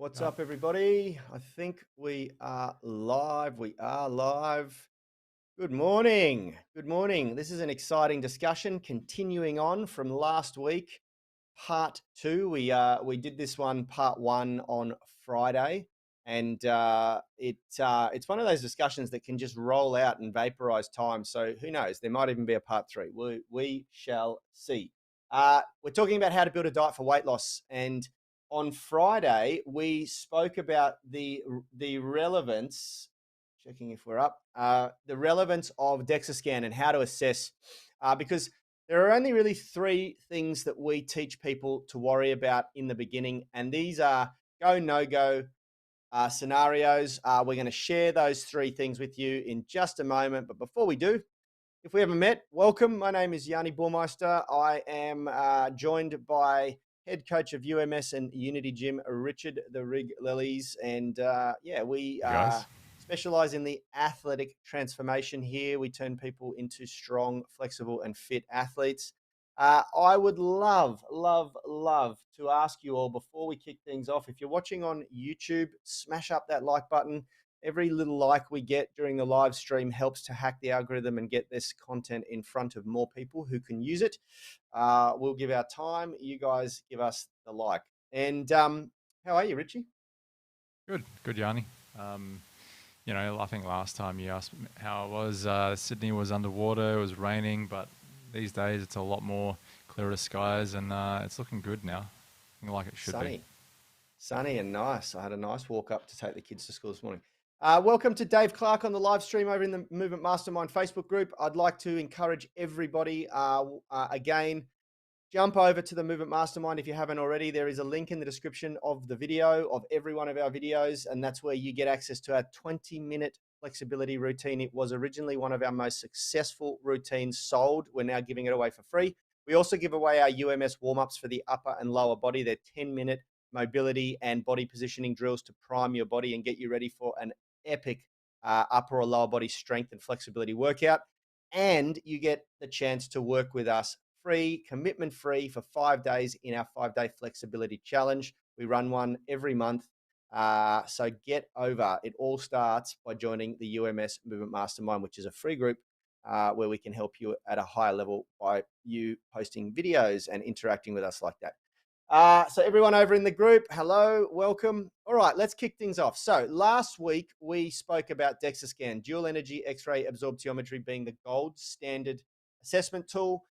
What's Yeah. up, everybody? I think we are live. We are live. Good morning. Good morning. This is an exciting discussion continuing on from last week, part two. We did this one, part one, on Friday, and it's one of those discussions that can just roll out and vaporize time. So who knows? There might even be a part three. We shall see. We're talking about how to build a diet for weight loss, and on Friday we spoke about the relevance. Checking if we're up. The relevance of DEXA scan and how to assess, because there are only really three things that we teach people to worry about in the beginning, and these are go, no go scenarios. We're going to share those three things with you in just a moment. But before we do, if we haven't met, welcome. My name is Yanni Burmeister. I am joined by head coach of UMS and Unity Gym, Richard the Rig Lilies. And we Hey guys. specialize in the athletic transformation here. We turn people into strong, flexible, and fit athletes. I would love, love, love to ask you all before we kick things off. If you're watching on YouTube, smash up that like button. Every little like we get during the live stream helps to hack the algorithm and get this content in front of more people who can use it. We'll give our time. You guys give us the like. And how are you, Richie? Good, Yanni. Um, I think last time you asked me how it was. Sydney was underwater. It was raining, but these days it's a lot more clearer skies, and it's looking good now. Looking like it should be. Sunny. Sunny and nice. I had a nice walk up to take the kids to school this morning. Welcome to Dave Clark on the live stream over in the Movement Mastermind Facebook group. I'd like to encourage everybody again. Jump over to the Movement Mastermind if you haven't already. There is a link in the description of the video, of every one of our videos, and that's where you get access to our 20-minute flexibility routine. It was originally one of our most successful routines sold. We're now giving it away for free. We also give away our UMS warm-ups for the upper and lower body. They're 10-minute mobility and body positioning drills to prime your body and get you ready for an epic upper or lower body strength and flexibility workout. And you get the chance to work with us free, commitment free for 5 days in our 5 day flexibility challenge. We run one every month. So get over. It all starts by joining the UMS Movement Mastermind, which is a free group where we can help you at a higher level by you posting videos and interacting with us like that. So everyone over in the group, hello, welcome. All right, let's kick things off. So last week we spoke about DEXA scan, dual energy X-ray absorptiometry being the gold standard assessment tool,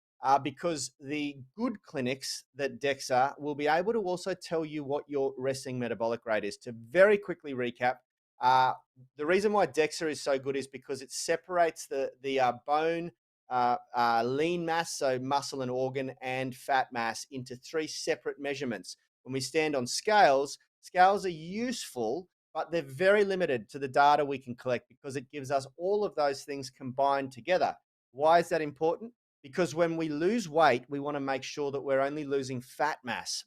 because the good clinics that DEXA will be able to also tell you what your resting metabolic rate is. To very quickly recap, uh, the reason why DEXA is so good is because it separates the bone lean mass, so muscle and organ, and fat mass into three separate measurements. When we stand on scales, scales are useful, but they're very limited to the data we can collect because it gives us all of those things combined together. Why is that important? Because when we lose weight, we want to make sure that we're only losing fat mass.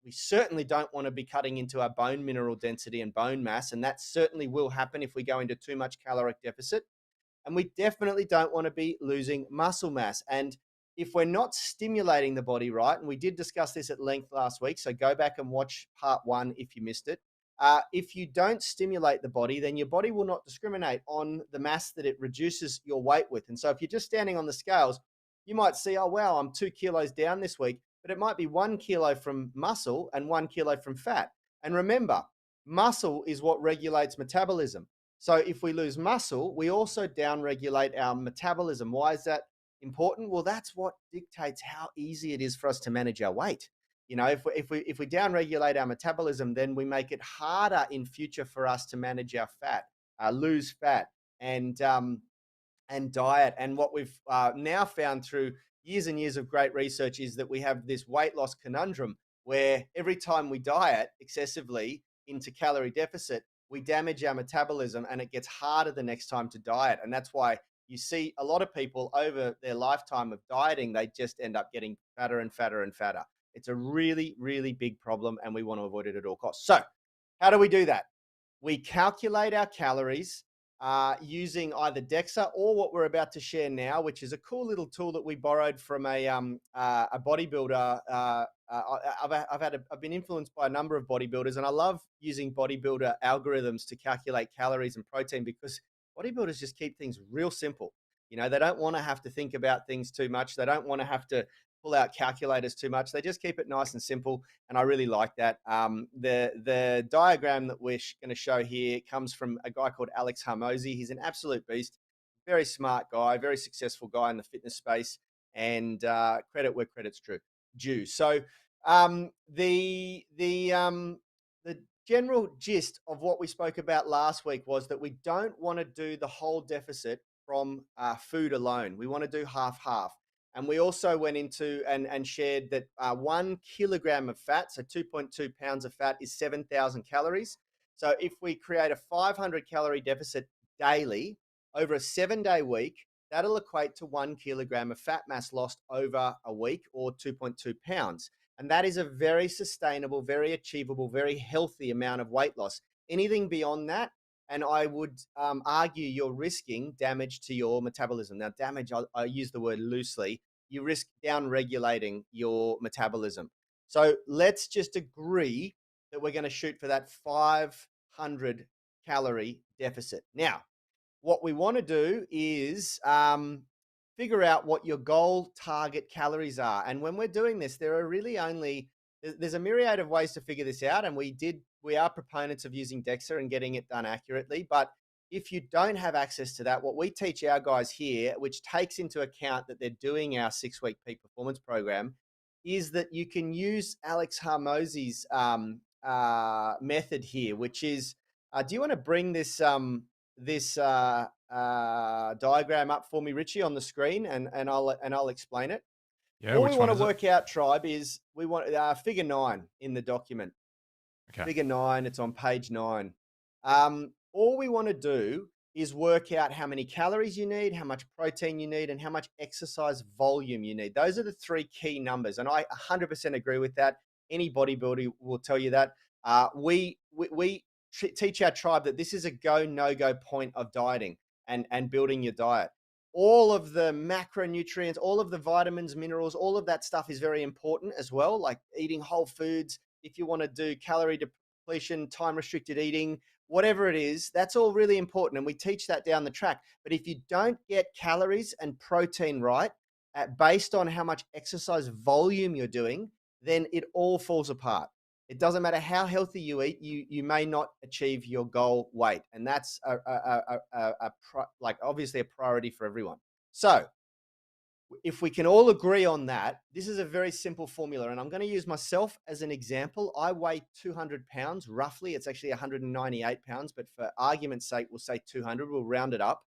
We certainly don't want to be cutting into our bone mineral density and bone mass, and that certainly will happen if we go into too much caloric deficit. And we definitely don't want to be losing muscle mass. And if we're not stimulating the body right, and we did discuss this at length last week, so go back and watch part one if you missed it. If you don't stimulate the body, then your body will not discriminate on the mass that it reduces your weight with. And so if you're just standing on the scales, you might see, oh, wow, I'm 2 kilos down this week, but it might be 1 kilo from muscle and 1 kilo from fat. And remember, muscle is what regulates metabolism. So if we lose muscle, we also downregulate our metabolism. Why is that important? Well, that's what dictates how easy it is for us to manage our weight. You know, if we downregulate our metabolism, then we make it harder in future for us to manage our fat, lose fat, and diet. And what we've now found through years and years of great research is that we have this weight loss conundrum where every time we diet excessively into calorie deficit, we damage our metabolism and it gets harder the next time to diet. And that's why you see a lot of people over their lifetime of dieting, they just end up getting fatter and fatter and fatter. It's a really, really big problem and we want to avoid it at all costs. So, how do we do that? We calculate our calories using either DEXA or what we're about to share now, which is a cool little tool that we borrowed from a bodybuilder. I've been influenced by a number of bodybuilders, and I love using bodybuilder algorithms to calculate calories and protein because bodybuilders just keep things real simple. You know, they don't want to have to think about things too much. They don't want to have to pull out calculators too much. They just keep it nice and simple, and I really like that. The diagram that we're going to show here comes from a guy called Alex Hormozi. He's an absolute beast, very smart guy, very successful guy in the fitness space, and credit where credit's due. So the general gist of what we spoke about last week was that we don't want to do the whole deficit from food alone. We want to do half half. And we also went into and shared that 1 kilogram of fat, so 2.2 pounds of fat, is 7,000 calories. So if we create a 500 calorie deficit daily over a 7-day week, that'll equate to 1 kilogram of fat mass lost over a week, or 2.2 pounds. And that is a very sustainable, very achievable, very healthy amount of weight loss. Anything beyond that, and I would argue you're risking damage to your metabolism. Now, damage, I use the word loosely. You risk down regulating your metabolism. So let's just agree that we're going to shoot for that 500 calorie deficit. Now, what we want to do is figure out what your goal target calories are. And when we're doing this, there are really only, there's a myriad of ways to figure this out. And we are proponents of using DEXA and getting it done accurately. But if you don't have access to that, what we teach our guys here, which takes into account that they're doing our 6-week peak performance program, is that you can use Alex Hormozi's method here, which is, do you want to bring this diagram up for me, Richie, on the screen, and I'll explain it. Yeah, All we which one want to is it? work out, tribe, is we want figure 9 in the document. Okay. Figure 9, it's on page 9. All we want to do is work out how many calories you need, how much protein you need, and how much exercise volume you need. Those are the 3 key numbers, and I 100% agree with that. Any bodybuilder will tell you that. We teach our tribe that this is a go, no-go point of dieting and building your diet. All of the macronutrients, all of the vitamins, minerals, all of that stuff is very important as well, like eating whole foods. If you want to do calorie depletion, time restricted eating, whatever it is, that's all really important. And we teach that down the track. But if you don't get calories and protein right, based on how much exercise volume you're doing, then it all falls apart. It doesn't matter how healthy you eat, you may not achieve your goal weight. And that's like obviously a priority for everyone. So if we can all agree on that, this is a very simple formula. And I'm going to use myself as an example. I weigh 200 pounds, roughly. It's actually 198 pounds, but for argument's sake, we'll say 200. We'll round it up.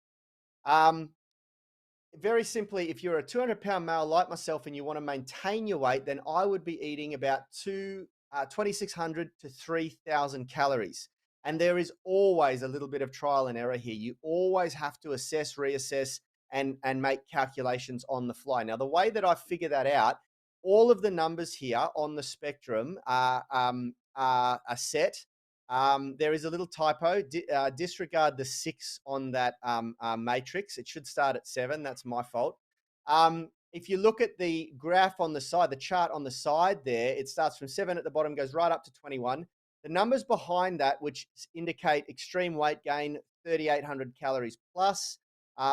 Very simply, if you're a 200-pound male like myself and you want to maintain your weight, then I would be eating about 2,600 to 3,000 calories. And there is always a little bit of trial and error here. You always have to assess, reassess, and make calculations on the fly. Now, the way that I figure that out, all of the numbers here on the spectrum are set. There is a little typo. Disregard the 6 on that matrix. It should start at 7. That's my fault. If you look at the graph on the side, the chart on the side there, it starts from 7 at the bottom, goes right up to 21. The numbers behind that, which indicate extreme weight gain, 3,800 calories plus,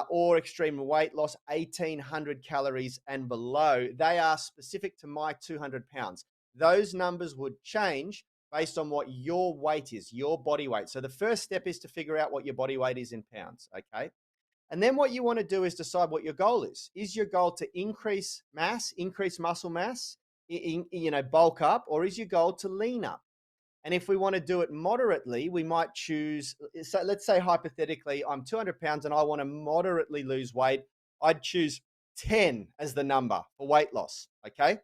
or extreme weight loss, 1,800 calories and below, they are specific to my 200 pounds. Those numbers would change based on what your weight is, your body weight. So the first step is to figure out what your body weight is in pounds, okay? And then what you want to do is decide what your goal is. Is your goal to increase mass, increase muscle mass, bulk up, or is your goal to lean up? And if we want to do it moderately, we might choose, so let's say hypothetically, I'm 200 pounds and I want to moderately lose weight. I'd choose 10 as the number for weight loss, okay?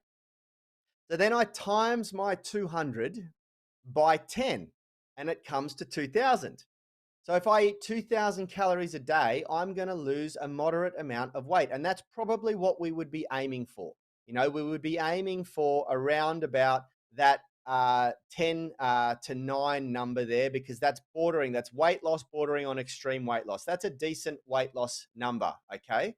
So then I times my 200 by 10 and it comes to 2,000. So if I eat 2,000 calories a day, I'm going to lose a moderate amount of weight. And that's probably what we would be aiming for. We would be aiming for around about that 10 to 9 number there, because that's bordering, that's weight loss bordering on extreme weight loss. That's a decent weight loss number, okay?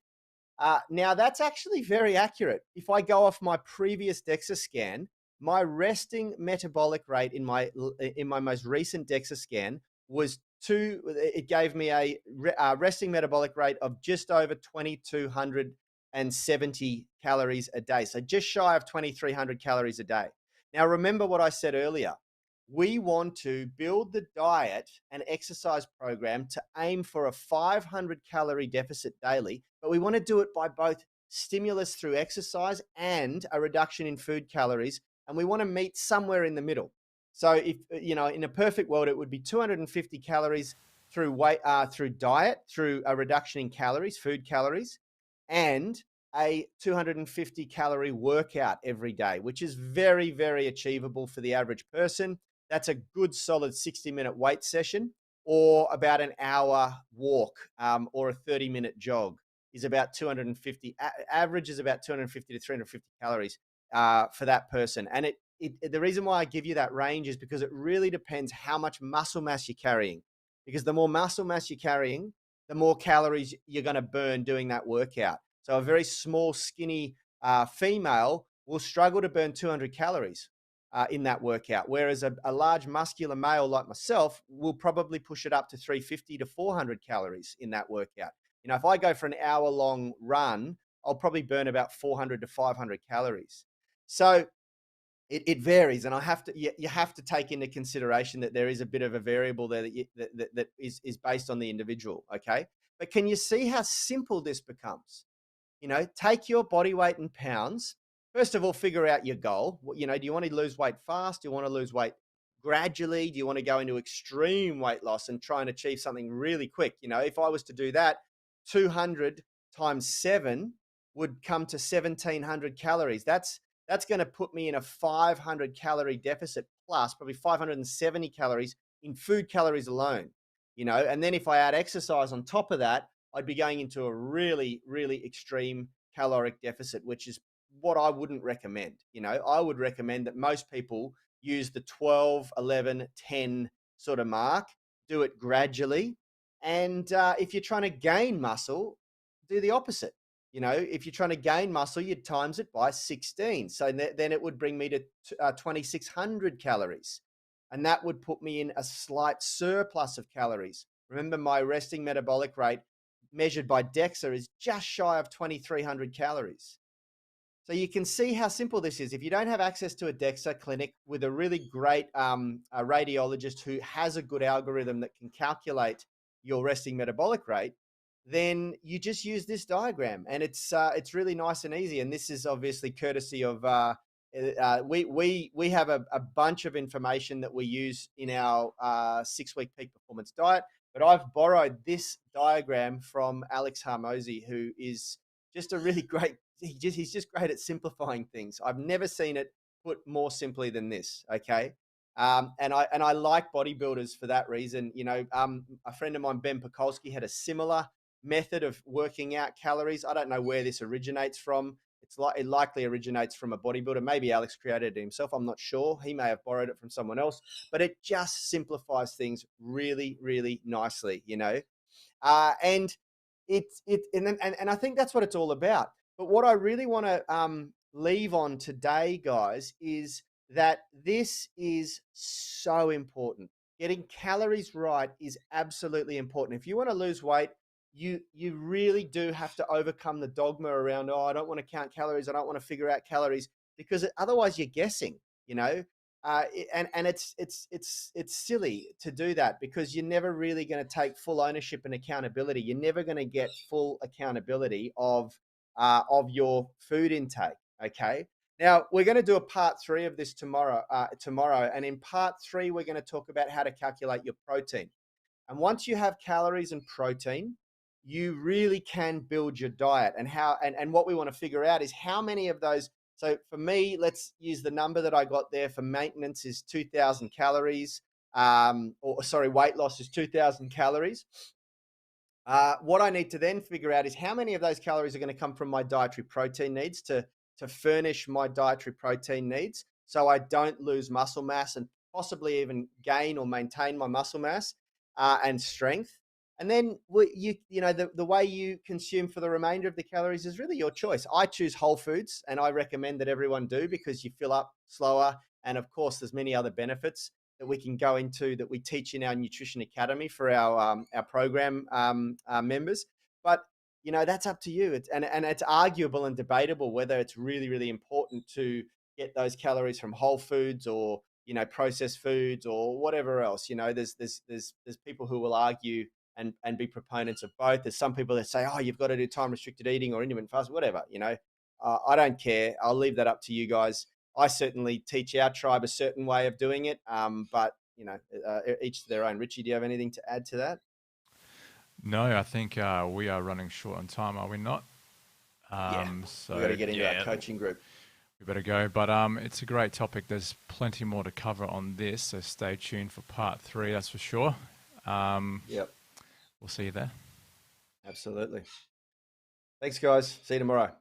Now, that's actually very accurate. If I go off my previous DEXA scan, my resting metabolic rate in my most recent DEXA scan was two. It gave me a resting metabolic rate of just over 2,270 calories a day. So just shy of 2,300 calories a day. Now, remember what I said earlier. We want to build the diet and exercise program to aim for a 500 calorie deficit daily, but we want to do it by both stimulus through exercise and a reduction in food calories. And we want to meet somewhere in the middle. So if, in a perfect world, it would be 250 calories through diet, through a reduction in calories, food calories, and a 250 calorie workout every day, which is very, very achievable for the average person. That's a good solid 60-minute weight session, or about an hour walk, or a 30-minute jog is about 250. Average is about 250 to 350 calories for that person. And the reason why I give you that range is because it really depends how much muscle mass you're carrying. Because the more muscle mass you're carrying, the more calories you're going to burn doing that workout. So a very small, skinny female will struggle to burn 200 calories in that workout, whereas a large muscular male like myself will probably push it up to 350 to 400 calories in that workout. If I go for an hour-long run, I'll probably burn about 400 to 500 calories. So it varies, and you have to take into consideration that there is a bit of a variable there that is based on the individual. Okay, but can you see how simple this becomes? Take your body weight in pounds. First of all, figure out your goal. Do you want to lose weight fast? Do you want to lose weight gradually? Do you want to go into extreme weight loss and try and achieve something really quick? If I was to do that, 200 times 7 would come to 1,700 calories. That's going to put me in a 500 calorie deficit, plus probably 570 calories in food calories alone. And then if I add exercise on top of that, I'd be going into a really, really extreme caloric deficit, which is what I wouldn't recommend. I would recommend that most people use the 12, 11, 10 sort of mark, do it gradually. And if you're trying to gain muscle, do the opposite. If you're trying to gain muscle, you'd times it by 16. So then it would bring me to 2,600 calories. And that would put me in a slight surplus of calories. Remember, my resting metabolic rate measured by DEXA is just shy of 2,300 calories. So you can see how simple this is. If you don't have access to a DEXA clinic with a really great a radiologist who has a good algorithm that can calculate your resting metabolic rate, then you just use this diagram, and it's really nice and easy. And this is obviously courtesy of we have a bunch of information that we use in our 6-week peak performance diet. But I've borrowed this diagram from Alex Harmozy, who is just a really great. He's just great at simplifying things. I've never seen it put more simply than this. Okay, and I like bodybuilders for that reason. A friend of mine, Ben Pekulski, had a similar method of working out calories. I don't know where this originates from. It likely originates from a bodybuilder. Maybe Alex created it himself. I'm not sure. He may have borrowed it from someone else, but it just simplifies things really, really nicely, and and I think that's what it's all about. But what I really want to leave on today, guys, is that this is so important. Getting calories right is absolutely important. If you want to lose weight, you really do have to overcome the dogma around, oh, I don't want to count calories, I don't want to figure out calories, because otherwise you're guessing, and it's silly to do that, because you're never really going to take full ownership and accountability. You're never going to get full accountability of your food intake. Okay. Now we're going to do a part 3 of this tomorrow, and in part 3 we're going to talk about how to calculate your protein. And once you have calories and protein, you really can build your diet. And what we want to figure out is how many of those. So for me, let's use the number that I got there for maintenance is 2,000 calories. Weight loss is 2,000 calories. What I need to then figure out is how many of those calories are going to come from my dietary protein needs to furnish my dietary protein needs. so I don't lose muscle mass and possibly even gain or maintain my muscle mass and strength. And then the way you consume for the remainder of the calories is really your choice. I choose whole foods, and I recommend that everyone do, because you fill up slower, and of course, there's many other benefits that we can go into that we teach in our nutrition academy for our program members. But that's up to you. And it's arguable and debatable whether it's really really important to get those calories from whole foods or processed foods or whatever else. There's people who will argue and be proponents of both. There's some people that say, oh, you've got to do time restricted eating or intermittent fasting, whatever. I don't care. I'll leave that up to you guys. I certainly teach our tribe a certain way of doing it, but each to their own. Richie, do you have anything to add to that? No, I think we are running short on time, are we not? Yeah, So we got to get into our coaching group. We better go, but it's a great topic. There's plenty more to cover on this, so stay tuned for part 3, that's for sure. Yep. We'll see you there. Absolutely. Thanks, guys. See you tomorrow.